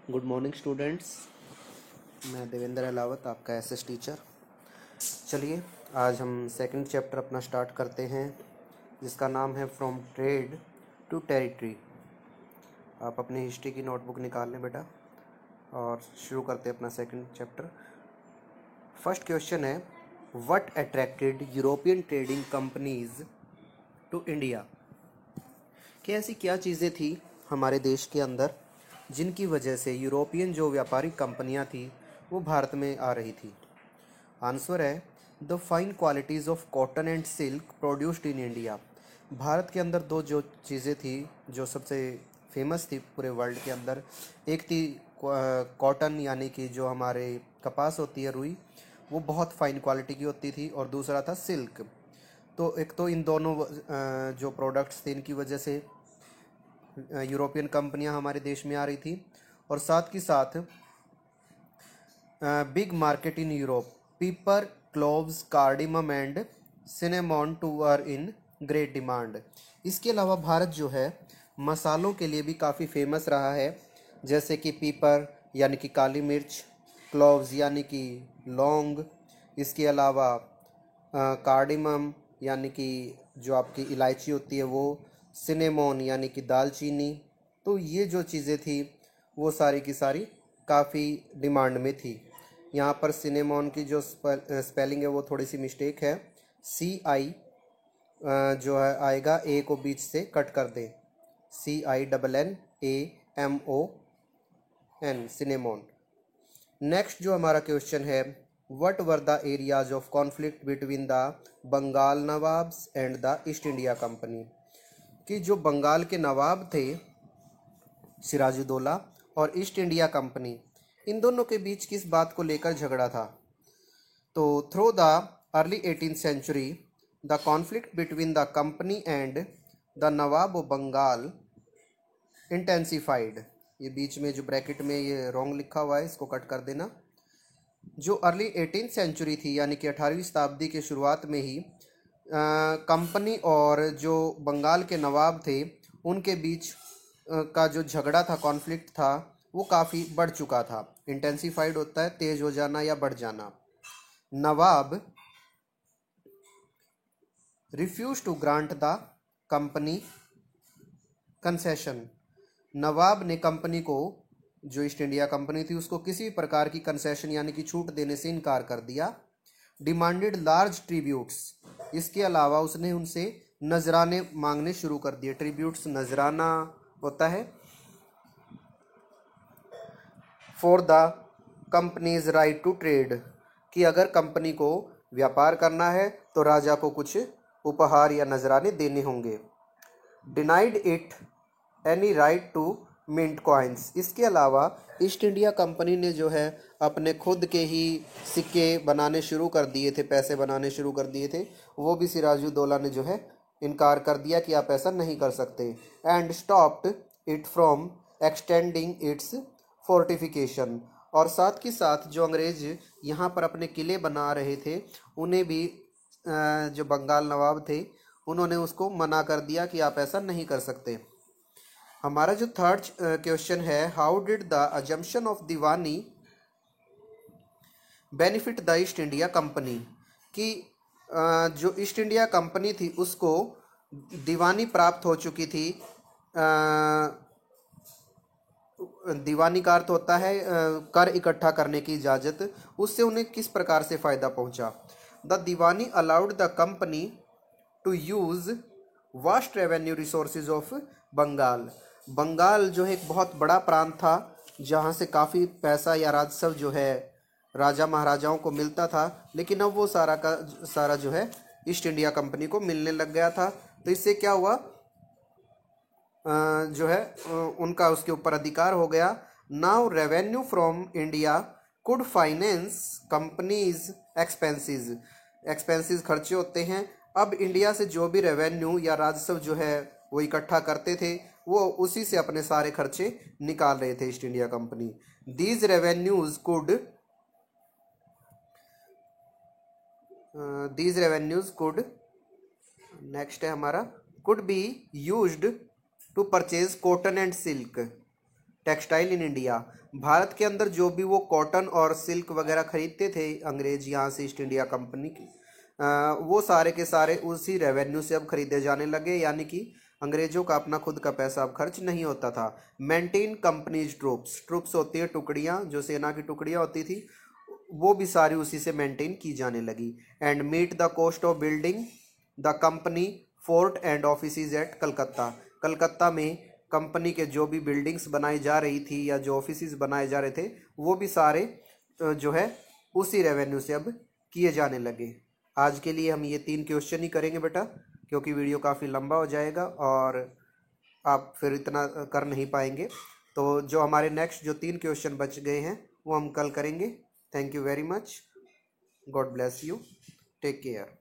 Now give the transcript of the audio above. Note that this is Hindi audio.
Good morning students. मैं देवेंद्र अहलावत, आपका एसएस टीचर। चलिए आज हम सेकंड चैप्टर अपना स्टार्ट करते हैं, जिसका नाम है फ्रॉम ट्रेड टू टेरिटरी। आप अपनी हिस्ट्री की नोटबुक निकाल लें बेटा और शुरू करते हैं अपना सेकंड चैप्टर। फर्स्ट क्वेश्चन है, what attracted European trading companies to India. कि ऐसी क्या चीज़ें थी हमारे देश के अंदर जिनकी वजह से यूरोपियन जो व्यापारिक कंपनियां थी वो भारत में आ रही थी। आंसर है the fine qualities of cotton and silk produced in India. Bharat के अंदर दो जो चीज़ें थी जो सबसे फेमस थी पूरे वर्ल्ड के अंदर, एक थी कॉटन यानी कि जो हमारे कपास होती है, रुई, वो बहुत फाइन क्वालिटी की होती थी, और दूसरा था सिल्क। तो एक तो इन दोनों जो प्रोडक्ट्स थे इनकी वजह से यूरोपियन कंपनियां हमारे देश में आ रही थी, और साथ के साथ big market in Europe, pepper, cloves, cardamom and cinnamon too are in great demand. इसके अलावा भारत जो है मसालों के लिए भी काफ़ी फेमस रहा है, जैसे कि पीपर यानी कि काली मिर्च, क्लोव्स यानी कि लौंग, इसके अलावा कार्डिमम यानी कि जो आपकी इलायची होती है वो, सिनेमोन यानी कि दालचीनी। तो ये जो चीज़ें थी वो सारी की सारी काफ़ी डिमांड में थी। यहाँ पर सिनेमोन की जो स्पेलिंग है वो थोड़ी सी मिस्टेक है, CI जो है आएगा ए को बीच से कट कर दें, CINNAMON, सिनेमोन। नेक्स्ट जो हमारा क्वेश्चन है, what were the areas of conflict between the Bengal nawabs and the East India company. कि जो बंगाल के नवाब थे सिराजुद्दौला और ईस्ट इंडिया कंपनी, इन दोनों के बीच किस बात को लेकर झगड़ा था। तो through the early 18th century the conflict between the company and the nawab of Bengal intensified. ये बीच में जो ब्रैकेट में ये रॉन्ग लिखा हुआ है इसको कट कर देना। जो अर्ली 18th सेंचुरी थी यानी कि 18वीं शताब्दी के शुरुआत में ही कंपनी और जो बंगाल के नवाब थे उनके बीच का जो झगड़ा था, कॉन्फ्लिक्ट था, वो काफ़ी बढ़ चुका था। इंटेंसिफाइड होता है तेज हो जाना या बढ़ जाना। Nawab refuse to grant the company concession. Nawab ने कंपनी को, जो ईस्ट इंडिया कंपनी थी, उसको किसी भी प्रकार की कंसेशन यानी कि छूट देने से इनकार कर दिया। डिमांडेड लार्ज ट्रिब्यूट्स, इसके अलावा उसने उनसे नजराने मांगने शुरू कर दिए। ट्रिब्यूट्स नजराना होता है। For the company's right to trade, कि अगर कंपनी को व्यापार करना है तो राजा को कुछ उपहार या नजराने देने होंगे। Denied it any right to mint coins, इसके अलावा ईस्ट इंडिया कंपनी ने जो है अपने खुद के ही सिक्के बनाने शुरू कर दिए थे, पैसे बनाने शुरू कर दिए थे, वो भी सिराजुद्दौला ने जो है इनकार कर दिया कि आप ऐसा नहीं कर सकते। And stopped it from extending its fortification, और साथ के साथ जो अंग्रेज यहाँ पर अपने किले बना रहे थे उन्हें भी जो बंगाल नवाब थे उन्होंने उसको मना कर दिया कि आप ऐसा नहीं कर सकते। हमारा जो थर्ड क्वेश्चन है, how did the assumption of Deewani benefit the East India company. कि जो ईस्ट इंडिया कंपनी थी उसको दीवानी प्राप्त हो चुकी थी। दीवानी का अर्थ होता है कर इकट्ठा करने की इजाज़त, उससे उन्हें किस प्रकार से फ़ायदा पहुंचा। The diwani allowed the company to use vast revenue resources of Bengal. Bengal जो है एक बहुत बड़ा प्रांत था जहाँ से काफ़ी पैसा या राजस्व जो है राजा महाराजाओं को मिलता था, लेकिन अब वो सारा का सारा जो है ईस्ट इंडिया कंपनी को मिलने लग गया था। तो इससे क्या हुआ, जो है उनका उसके ऊपर अधिकार हो गया। Now revenue from India could finance companies expenses खर्चे होते हैं। अब इंडिया से जो भी रेवेन्यू या राजस्व जो है वो इकट्ठा करते थे वो उसी से अपने सारे खर्चे निकाल रहे थे East India company. These revenues could next है हमारा, could be used to purchase cotton and silk. Textile in India, Bharat के अंदर जो भी वो कॉटन और सिल्क वगैरह खरीदते थे अंग्रेज यहाँ से, ईस्ट इंडिया कंपनी की, वो सारे के सारे उसी रेवेन्यू से अब खरीदे जाने लगे, यानी कि अंग्रेजों का अपना खुद का पैसा अब खर्च नहीं होता था। मेंटेन कंपनीज ट्रूप्स, ट्रूप्स होती है टुकड़ियाँ, जो सेना की टुकड़ियाँ होती थी, वो भी सारी उसी से मेंटेन की जाने लगी। And meet the cost of building the company fort and offices at Calcutta, Calcutta में कंपनी के जो भी बिल्डिंग्स बनाई जा रही थी या जो ऑफिसेज बनाए जा रहे थे, वो भी सारे जो है उसी रेवेन्यू से अब किए जाने लगे। आज के लिए हम ये 3 क्वेश्चन ही करेंगे बेटा, क्योंकि वीडियो काफ़ी लंबा हो जाएगा और आप फिर इतना कर नहीं पाएंगे। तो जो हमारे नेक्स्ट जो 3 क्वेश्चन बच गए हैं वो हम कल करेंगे। Thank you very much, God bless you, take care.